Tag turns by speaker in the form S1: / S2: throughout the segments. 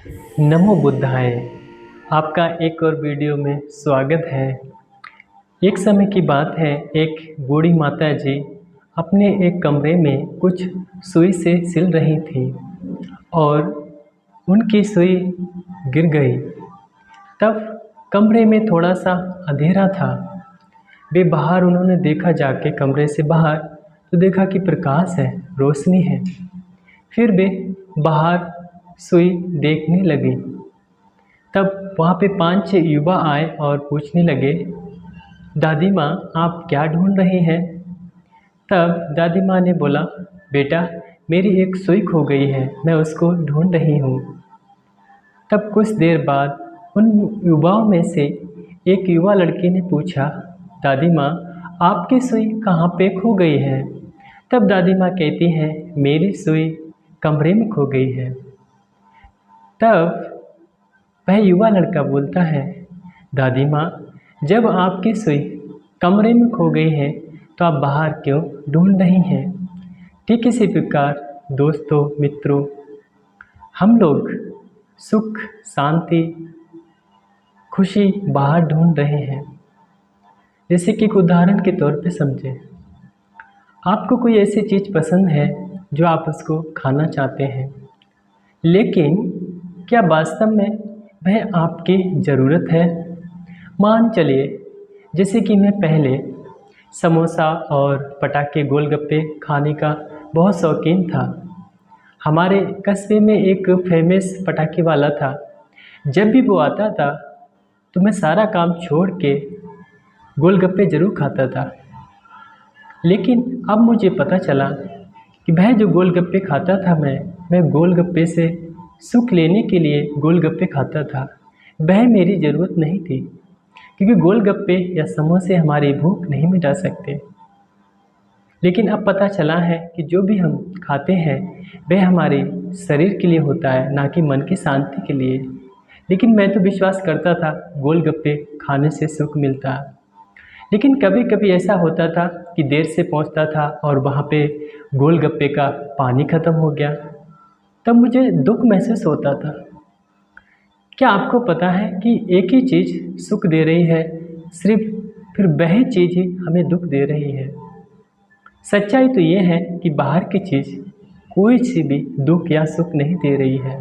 S1: नमो बुद्धाय। आपका एक और वीडियो में स्वागत है। एक समय की बात है, एक बूढ़ी माता जी अपने एक कमरे में कुछ सुई से सिल रही थी और उनकी सुई गिर गई। तब कमरे में थोड़ा सा अंधेरा था। वे बाहर उन्होंने देखा, जाके कमरे से बाहर तो देखा कि प्रकाश है, रोशनी है। फिर वे बाहर सुई देखने लगी। तब वहाँ पे 5-6 युवा आए और पूछने लगे, दादी माँ आप क्या ढूंढ रही हैं? तब दादी माँ ने बोला, बेटा मेरी एक सुई खो गई है, मैं उसको ढूंढ रही हूँ। तब कुछ देर बाद उन युवाओं में से एक युवा लड़की ने पूछा, दादी माँ आपकी सुई कहाँ पे खो गई है? तब दादी माँ कहती हैं, मेरी सुई कमरे में खो गई है। तब वह युवा लड़का बोलता है, दादी माँ जब आपकी सुई कमरे में खो गई है तो आप बाहर क्यों ढूंढ रही हैं? ठीक इसी प्रकार दोस्तों, मित्रों, हम लोग सुख, शांति, खुशी बाहर ढूंढ रहे हैं। जैसे कि एक उदाहरण के तौर पे समझें, आपको कोई ऐसी चीज़ पसंद है जो आप उसको खाना चाहते हैं, लेकिन क्या वास्तव में वह आपकी ज़रूरत है? मान चलिए जैसे कि मैं पहले समोसा और पटाखे, गोलगप्पे खाने का बहुत शौकीन था। हमारे कस्बे में एक फेमस पटाखे वाला था। जब भी वो आता था तो मैं सारा काम छोड़ के गोलगप्पे ज़रूर खाता था। लेकिन अब मुझे पता चला कि वह जो गोलगप्पे खाता था मैं गोलगप्पे से सुख लेने के लिए गोलगप्पे खाता था। वह मेरी ज़रूरत नहीं थी, क्योंकि गोलगप्पे या समोसे हमारी भूख नहीं मिटा सकते। लेकिन अब पता चला है कि जो भी हम खाते हैं वह हमारे शरीर के लिए होता है, ना कि मन की शांति के लिए। लेकिन मैं तो विश्वास करता था गोलगप्पे खाने से सुख मिलता। लेकिन कभी कभी ऐसा होता था कि देर से पहुंचता था और वहाँ पे गोलगप्पे का पानी ख़त्म हो गया। तब मुझे दुख महसूस होता था। क्या आपको पता है कि एक ही चीज़ सुख दे रही है, सिर्फ फिर वही चीज़ ही हमें दुख दे रही है। सच्चाई तो ये है कि बाहर की चीज़ कोई सी भी दुख या सुख नहीं दे रही है।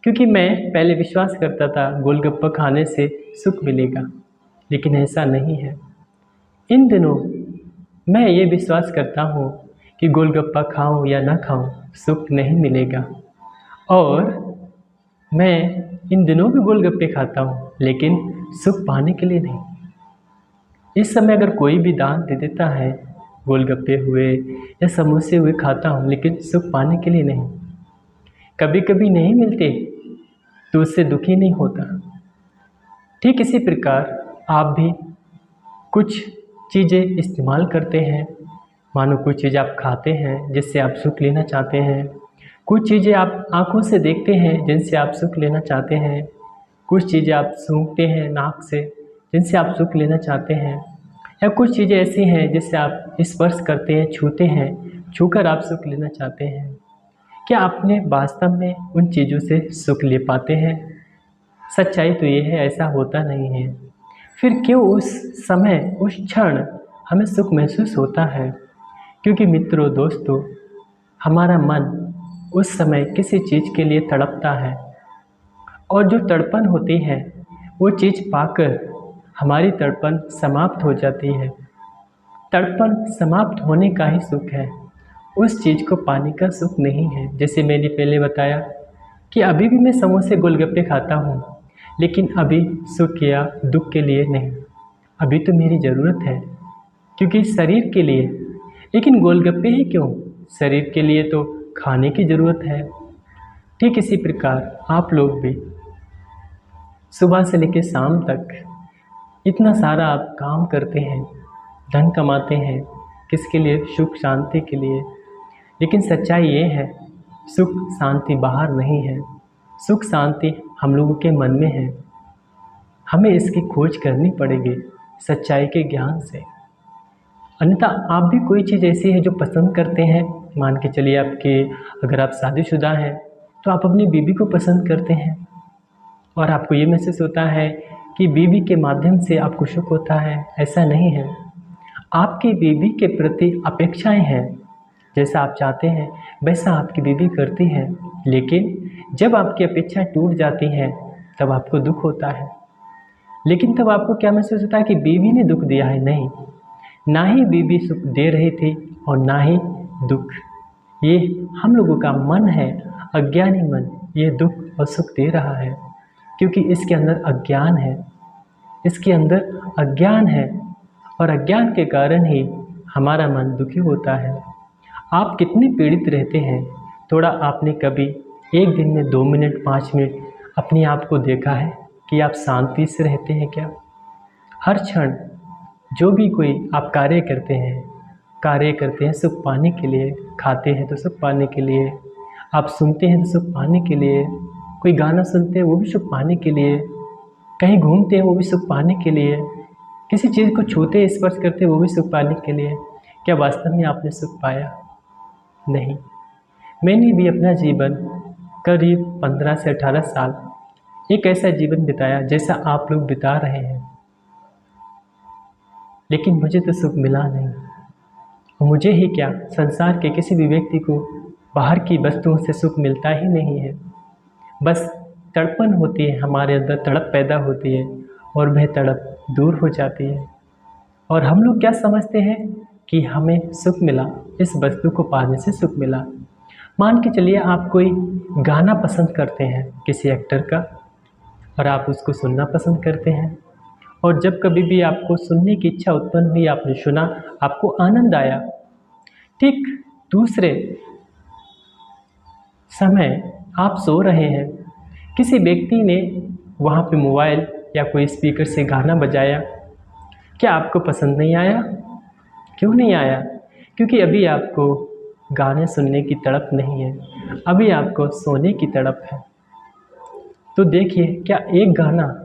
S1: क्योंकि मैं पहले विश्वास करता था गोलगप्पा खाने से सुख मिलेगा, लेकिन ऐसा नहीं है। इन दिनों मैं ये विश्वास करता हूँ कि गोलगप्पा खाऊं या ना खाऊं, सुख नहीं मिलेगा। और मैं इन दिनों भी गोलगप्पे खाता हूँ, लेकिन सुख पाने के लिए नहीं। इस समय अगर कोई भी दान दे देता है, गोलगप्पे हुए या समोसे हुए खाता हूँ, लेकिन सुख पाने के लिए नहीं। कभी कभी नहीं मिलते तो उससे दुखी नहीं होता। ठीक इसी प्रकार आप भी कुछ चीज़ें इस्तेमाल करते हैं। मानो कुछ चीज़ आप खाते हैं जिससे आप सुख लेना चाहते हैं, कुछ चीज़ें आप आँखों से देखते हैं जिनसे आप सुख लेना चाहते हैं, कुछ चीज़ें आप सूंघते हैं नाक से जिनसे आप सुख लेना चाहते हैं, या कुछ चीज़ें ऐसी हैं जिससे आप स्पर्श करते हैं, छूते हैं, छूकर आप सुख लेना चाहते हैं। क्या आपने वास्तव में उन चीज़ों से सुख ले पाते हैं? सच्चाई तो ये है, ऐसा होता नहीं है। फिर क्यों उस समय, उस क्षण हमें सुख महसूस होता है? क्योंकि मित्रों, दोस्तों, हमारा मन उस समय किसी चीज़ के लिए तड़पता है, और जो तड़पन होती है वो चीज़ पाकर हमारी तड़पन समाप्त हो जाती है। तड़पन समाप्त होने का ही सुख है, उस चीज़ को पाने का सुख नहीं है। जैसे मैंने पहले बताया कि अभी भी मैं समोसे गोलगप्पे खाता हूँ, लेकिन अभी सुख या दुख के लिए नहीं। अभी तो मेरी ज़रूरत है, क्योंकि शरीर के लिए। लेकिन गोलगप्पे ही क्यों, शरीर के लिए तो खाने की ज़रूरत है। ठीक इसी प्रकार आप लोग भी सुबह से लेकर शाम तक इतना सारा आप काम करते हैं, धन कमाते हैं, किसके लिए? सुख शांति के लिए। लेकिन सच्चाई ये है, सुख शांति बाहर नहीं है, सुख शांति हम लोगों के मन में है। हमें इसकी खोज करनी पड़ेगी सच्चाई के ज्ञान से। अन्यथा आप भी कोई चीज़ ऐसी है जो पसंद करते हैं, मान के चलिए आपके, अगर आप शादीशुदा हैं तो आप अपनी बीवी को पसंद करते हैं और आपको ये महसूस होता है कि बीवी के माध्यम से आपको सुख होता है। ऐसा नहीं है। आपकी बीवी के प्रति अपेक्षाएं हैं, जैसा आप चाहते हैं वैसा आपकी बीवी करती है, लेकिन जब आपकी अपेक्षाएं टूट जाती हैं तब आपको दुख होता है। लेकिन तब आपको क्या महसूस होता है कि बीवी ने दुख दिया है? नहीं, ना ही बीवी सुख दे रही थी और ना ही दुख। ये हम लोगों का मन है, अज्ञानी मन, ये दुख और सुख दे रहा है क्योंकि इसके अंदर अज्ञान है। इसके अंदर अज्ञान है और अज्ञान के कारण ही हमारा मन दुखी होता है। आप कितने पीड़ित रहते हैं? थोड़ा आपने कभी एक दिन में 2 मिनट 5 मिनट अपने आप को देखा है कि आप शांति से रहते हैं क्या? हर क्षण जो भी कोई आप कार्य करते हैं सुख पाने के लिए, खाते हैं तो सुख पाने के लिए, आप सुनते हैं तो सुख पाने के लिए, कोई गाना सुनते हैं वो भी सुख पाने के लिए, कहीं घूमते हैं वो भी सुख पाने के लिए, किसी चीज़ को छूते स्पर्श करते हैं वो भी सुख पाने के लिए। क्या वास्तव में आपने सुख पाया? नहीं। मैंने भी अपना जीवन करीब 15 से 18 साल एक ऐसा जीवन बिताया जैसा आप लोग बिता रहे हैं, लेकिन मुझे तो सुख मिला नहीं। और मुझे ही क्या, संसार के किसी भी व्यक्ति को बाहर की वस्तुओं से सुख मिलता ही नहीं है। बस तड़पन होती है, हमारे अंदर तड़प पैदा होती है और वह तड़प दूर हो जाती है। और हम लोग क्या समझते हैं कि हमें सुख मिला, इस वस्तु को पाने से सुख मिला। मान के चलिए आप कोई गाना पसंद करते हैं किसी एक्टर का और आप उसको सुनना पसंद करते हैं, और जब कभी भी आपको सुनने की इच्छा उत्पन्न हुई, आपने सुना, आपको आनंद आया। ठीक दूसरे समय आप सो रहे हैं, किसी व्यक्ति ने वहाँ पे मोबाइल या कोई स्पीकर से गाना बजाया, क्या आपको पसंद नहीं आया? क्यों नहीं आया? क्योंकि अभी आपको गाने सुनने की तड़प नहीं है, अभी आपको सोने की तड़प है। तो देखिए, क्या एक गाना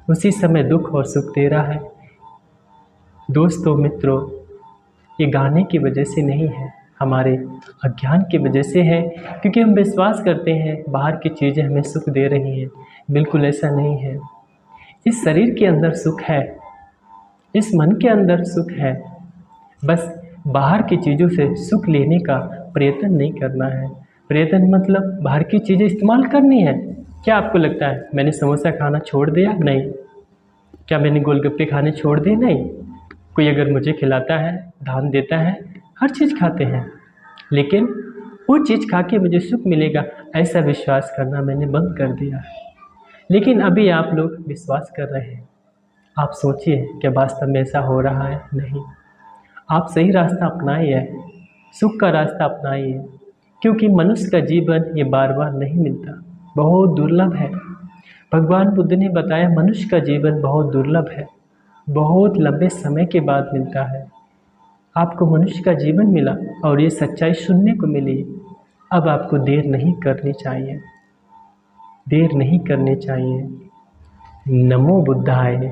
S1: उसी समय दुख और सुख दे रहा है? दोस्तों, मित्रों, ये गाने की वजह से नहीं है, हमारे अज्ञान की वजह से है, क्योंकि हम विश्वास करते हैं बाहर की चीज़ें हमें सुख दे रही हैं। बिल्कुल ऐसा नहीं है। इस शरीर के अंदर सुख है, इस मन के अंदर सुख है, बस बाहर की चीज़ों से सुख लेने का प्रयत्न नहीं करना है। प्रयत्न मतलब बाहर की चीज़ें इस्तेमाल करनी है। क्या आपको लगता है मैंने समोसा खाना छोड़ दिया? नहीं। क्या मैंने गोलगप्पे खाने छोड़ दिए? नहीं। कोई अगर मुझे खिलाता है, दान देता है, हर चीज़ खाते हैं, लेकिन वो चीज़ खा के मुझे सुख मिलेगा ऐसा विश्वास करना मैंने बंद कर दिया है। लेकिन अभी आप लोग विश्वास कर रहे हैं। आप सोचिए, क्या वास्तव में ऐसा हो रहा है? नहीं। आप सही रास्ता अपनाइए, सुख का रास्ता अपनाइए, क्योंकि मनुष्य का जीवन ये बार बार नहीं मिलता, बहुत दुर्लभ है। भगवान बुद्ध ने बताया मनुष्य का जीवन बहुत दुर्लभ है, बहुत लंबे समय के बाद मिलता है। आपको मनुष्य का जीवन मिला और ये सच्चाई सुनने को मिली। अब आपको देर नहीं करनी चाहिए, देर नहीं करनी चाहिए। नमो बुद्धाय।